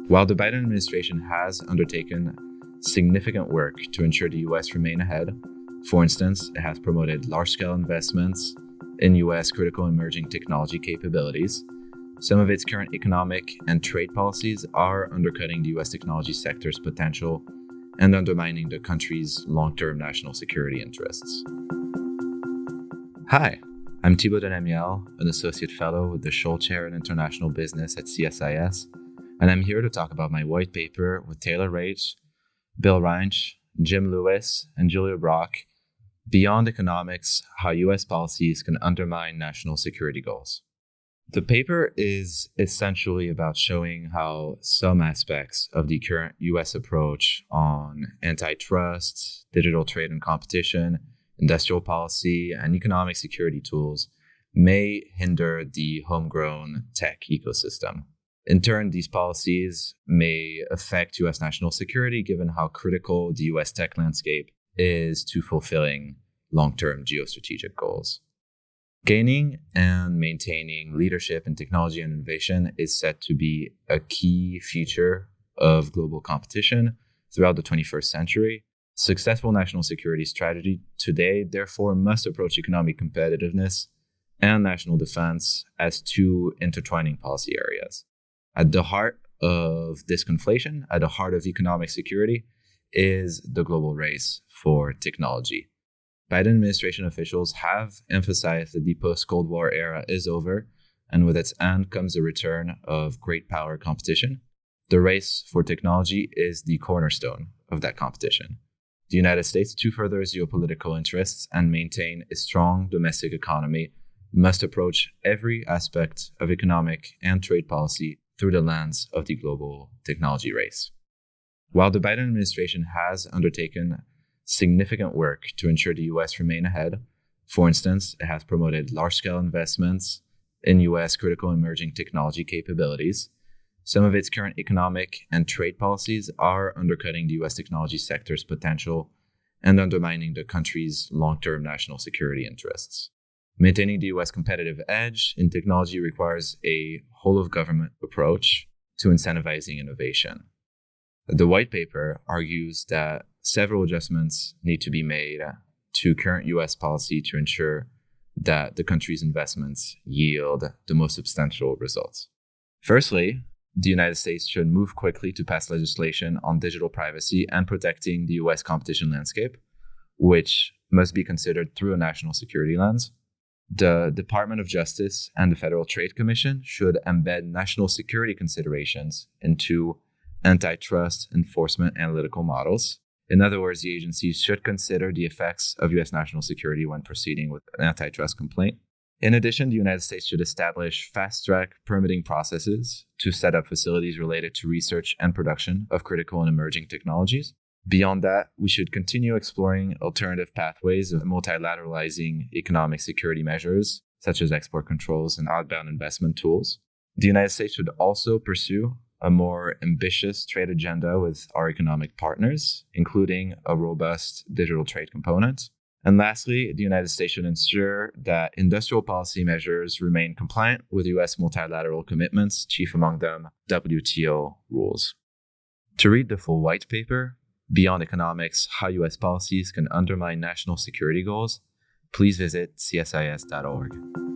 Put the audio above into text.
While the Biden administration has undertaken significant work to ensure the US remain ahead, for instance, it has promoted large-scale investments in US critical emerging technology capabilities, some of its current economic and trade policies are undercutting the US technology sector's potential and undermining the country's long-term national security interests. Hi, I'm Thibaut Denamiel, an Associate Fellow with the Scholl Chair in International Business at CSIS, and I'm here to talk about my white paper with Taylor Rach, Bill Reinsch, Jim Lewis, and Julia Brock, Beyond Economics, How U.S. Policies Can Undermine National Security Goals. The paper is essentially about showing how some aspects of the current U.S. approach on antitrust, digital trade and competition, industrial policy, and economic security tools may hinder the homegrown tech ecosystem. In turn, these policies may affect U.S. national security given how critical the U.S. tech landscape is to fulfilling long-term geostrategic goals. Gaining and maintaining leadership in technology and innovation is set to be a key feature of global competition throughout the 21st century. Successful national security strategy today, therefore, must approach economic competitiveness and national defense as two intertwining policy areas. At the heart of this conflation, at the heart of economic security, is the global race for technology. Biden administration officials have emphasized that the post-Cold War era is over, and with its end comes the return of great power competition. The race for technology is the cornerstone of that competition. The United States, to further its geopolitical interests and maintain a strong domestic economy, must approach every aspect of economic and trade policy through the lens of the global technology race. While the Biden administration has undertaken significant work to ensure the U.S. remain ahead, for instance, it has promoted large-scale investments in U.S. critical emerging technology capabilities, some of its current economic and trade policies are undercutting the U.S. technology sector's potential and undermining the country's long-term national security interests. Maintaining the U.S. competitive edge in technology requires a whole-of-government approach to incentivizing innovation. The white paper argues that several adjustments need to be made to current U.S. policy to ensure that the country's investments yield the most substantial results. Firstly, the United States should move quickly to pass legislation on digital privacy and protecting the U.S. competition landscape, which must be considered through a national security lens. The Department of Justice and the Federal Trade Commission should embed national security considerations into antitrust enforcement analytical models. In other words, the agencies should consider the effects of U.S. national security when proceeding with an antitrust complaint. In addition, the United States should establish fast-track permitting processes to set up facilities related to research and production of critical and emerging technologies. Beyond that, we should continue exploring alternative pathways of multilateralizing economic security measures, such as export controls and outbound investment tools. The United States should also pursue a more ambitious trade agenda with our economic partners, including a robust digital trade component. And lastly, the United States should ensure that industrial policy measures remain compliant with U.S. multilateral commitments, chief among them WTO rules. To read the full white paper, Beyond Economics, How U.S. Policies Can Undermine National Security Goals, please visit csis.org.